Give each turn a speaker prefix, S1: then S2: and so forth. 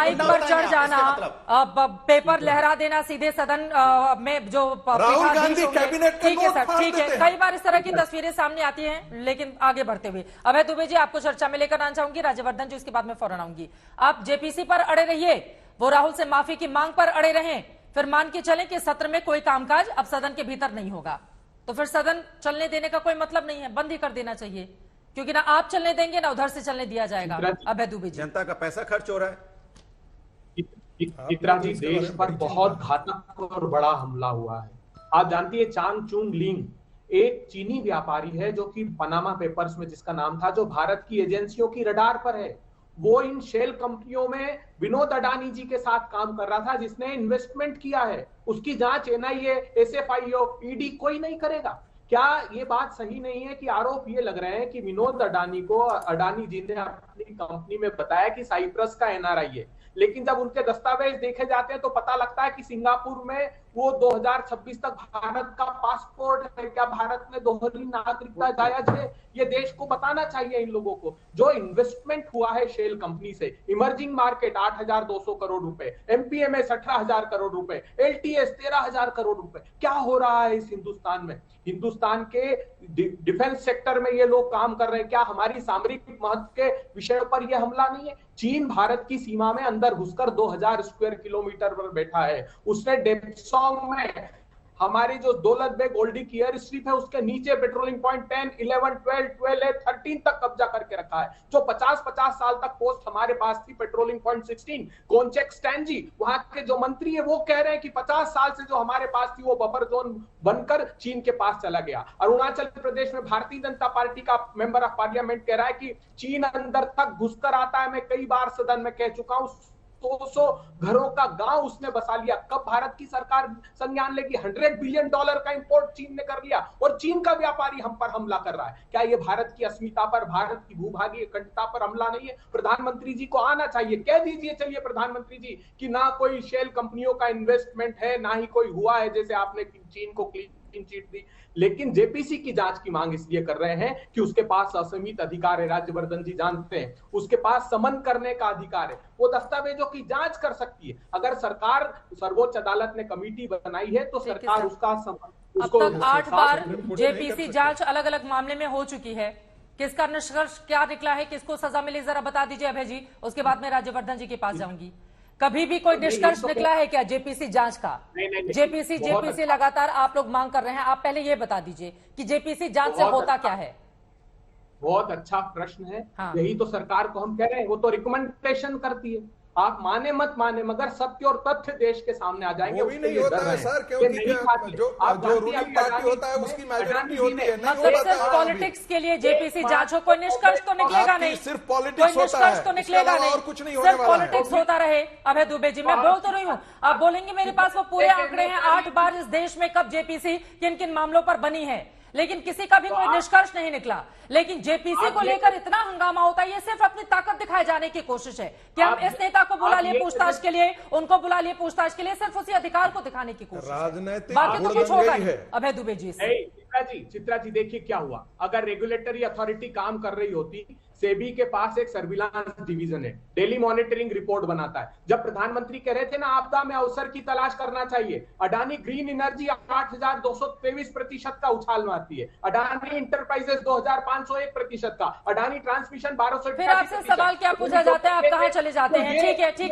S1: Mic पर चढ़ जाना, पेपर लहरा देना सीधे सदन में जो
S2: राहुल गांधी कैबिनेट का
S1: ठीक है
S2: नोट
S1: सर,
S2: फाड़
S1: ठीक है,
S2: देते हैं।
S1: कई बार इस तरह की तस्वीरें सामने आती हैं। लेकिन आगे बढ़ते हुए अभय दुबे जी आपको चर्चा में लेकर आना चाहूंगी, राज्यवर्धन जी उसके बाद में फौरन आऊंगी। आप जेपीसी पर अड़े रहिए, वो राहुल से माफी की मांग पर अड़े रहें, फिर मान के चलें कि सत्र में कोई कामकाज अब सदन के भीतर नहीं होगा, तो फिर सदन चलने देने का कोई मतलब नहीं है, बंद ही कर देना चाहिए, क्योंकि ना आप चलने देंगे ना उधर से चलने दिया जाएगा। अभय दुबे जी,
S2: जनता का पैसा खर्च हो रहा है।
S3: चित्रा जी, देश पर बहुत घातक और बड़ा हमला हुआ है। आप जानती है चांग चुंग लिंग एक चीनी व्यापारी है जो कि पनामा पेपर्स में जिसका नाम था, जो भारत की एजेंसियों की रडार पर है। वो इन शेल कंपनियों में विनोद अडानी जी के साथ काम कर रहा था, जिसने इन्वेस्टमेंट किया है। उसकी जांच एनआईए, एसएफआईओ, ईडी कोई नहीं करेगा। क्या ये बात सही नहीं है कि आरोप ये लग रहे हैं कि विनोद अडानी को अडानी जी ने अपनी कंपनी में बताया कि साइप्रस का एनआरआई है, लेकिन जब उनके दस्तावेज देखे जाते हैं तो पता लगता है कि सिंगापुर में वो 2026 तक भारत का पासपोर्ट है। क्या भारत में दोहरी नागरिकता जायज है? ये देश को बताना चाहिए इन लोगों को। जो इन्वेस्टमेंट हुआ है शेल कंपनी से, इमर्जिंग मार्केट 8,200 करोड़ रुपए, एमपीएमएस 18,000 करोड़ रुपए, एलटीएस 13,000 करोड़ रुपए, क्या हो रहा है इस हिंदुस्तान में? हिंदुस्तान के डिफेंस सेक्टर में ये लोग काम कर रहे हैं। क्या हमारी सामरिक महत्व के विषयों पर यह हमला नहीं है? चीन भारत की सीमा में अंदर घुसकर 2000 स्क्वायर किलोमीटर पर बैठा है। उसने डेप्सोंग में हमारी जो दौलत बेग ओल्डी एयर स्ट्रिप है उसके नीचे पेट्रोलिंग पॉइंट 10, 11, 12, 12, 13 तक कब्जा करके रखा है। जो 50-50 साल तक पोस्ट हमारे पास थी पेट्रोलिंग पॉइंट 16, कोनचेक स्टैंजी वहां के जो मंत्री है वो कह रहे हैं कि 50 साल से जो हमारे पास थी वो बफर जोन बनकर चीन के पास चला गया। अरुणाचल प्रदेश में भारतीय जनता पार्टी का मेंबर ऑफ पार्लियामेंट कह रहा है कि चीन अंदर तक घुसकर आता है। मैं कई बार सदन में कह चुका हूं, 200 घरों का गांव उसने बसा लिया। कब भारत की सरकार संज्ञान लेगी? $100 बिलियन का इंपोर्ट चीन ने कर लिया और चीन का व्यापारी हम पर हमला कर रहा है। क्या ये भारत की अस्मिता पर, भारत की भूभागीय अखंडता पर हमला नहीं है? प्रधानमंत्री जी को आना चाहिए, कह दीजिए चलिए प्रधानमंत्री जी कि ना कोई शेल कंपनियों का इन्वेस्टमेंट है, ना ही कोई हुआ है जैसे आपने चीन को क्लीन चिट दी। लेकिन जेपीसी की जांच की मांग इसलिए कर रहे हैं कि उसके पास असीमित अधिकार है। राज्यवर्धन जी जानते हैं उसके पास समन करने का अधिकार है, वो दस्तावेजों की जांच कर सकती है। अगर सरकार, सर्वोच्च अदालत ने कमेटी बनाई है तो सरकार उसका
S1: अब तक 8 बार जेपीसी जांच अलग अलग मामले में हो चुकी है। किसका निष्कर्ष क्या निकला है, किसको सजा मिली, जरा बता दीजिए अभय जी, उसके बाद मैं राज्यवर्धन जी के पास जाऊंगी। कभी भी कोई निष्कर्ष निकला है क्या जेपीसी जांच का? जेपीसी लगातार आप लोग मांग कर रहे हैं, आप पहले ये बता दीजिए कि जेपीसी जांच से होता क्या है?
S3: बहुत अच्छा प्रश्न है।
S1: हाँ।
S3: यही तो सरकार को हम कह रहे हैं, वो तो रिकमेंडेशन करती है। आप माने मत माने मगर सत्य और तथ्य देश के सामने आ जाएंगे।
S2: वो भी नहीं होता है सर, क्योंकि जो रूलिंग पार्टी होता है उसकी मेजॉरिटी होती है।
S1: मतलब सिर्फ पॉलिटिक्स के लिए जेपीसी जांच हो, कोई निष्कर्ष तो निकलेगा नहीं।
S2: सिर्फ पॉलिटिक्स होता है,
S1: निष्कर्ष तो निकलेगा नहीं,
S2: और कुछ नहीं होने
S1: सिर्फ
S2: वाला है।
S1: पॉलिटिक्स होता रहे। अभय दुबे जी, मैं बोल तो रही हूँ, आप बोलेंगे मेरे पास वो पूरे आंकड़े हैं 8 बार इस देश में कब जेपीसी किन किन मामलों पर बनी है, लेकिन किसी का भी कोई निष्कर्ष नहीं निकला। लेकिन जेपीसी को लेकर इतना हंगामा होता है, ये सिर्फ अपनी ताकत दिखाए जाने की कोशिश है कि हम इस नेता को बुला लिए पूछताछ के लिए, उनको बुला लिए पूछताछ के लिए, सिर्फ उसी अधिकार को दिखाने की कोशिश।
S2: राजनीतिक
S1: बाकी तो कुछ होगा नहीं। अभय दुबे जी,
S3: चित्रा जी देखिए क्या हुआ। अगर रेगुलेटरी अथॉरिटी काम कर रही होती, सेबी के पास एक सर्विलांस डिवीजन है, डेली मॉनिटरिंग रिपोर्ट बनाता है। जब प्रधानमंत्री कह रहे थे ना आपदा में अवसर की तलाश करना चाहिए, अडानी ग्रीन एनर्जी 8,223% का उछाल मारती है, अडानी इंटरप्राइजेस 2,501% का, अडानी ट्रांसमिशन 1200।
S1: फिर आपसे सवाल क्या पूछा जाता है, आप कहां चले जाते हैं? ठीक है, ठीक है।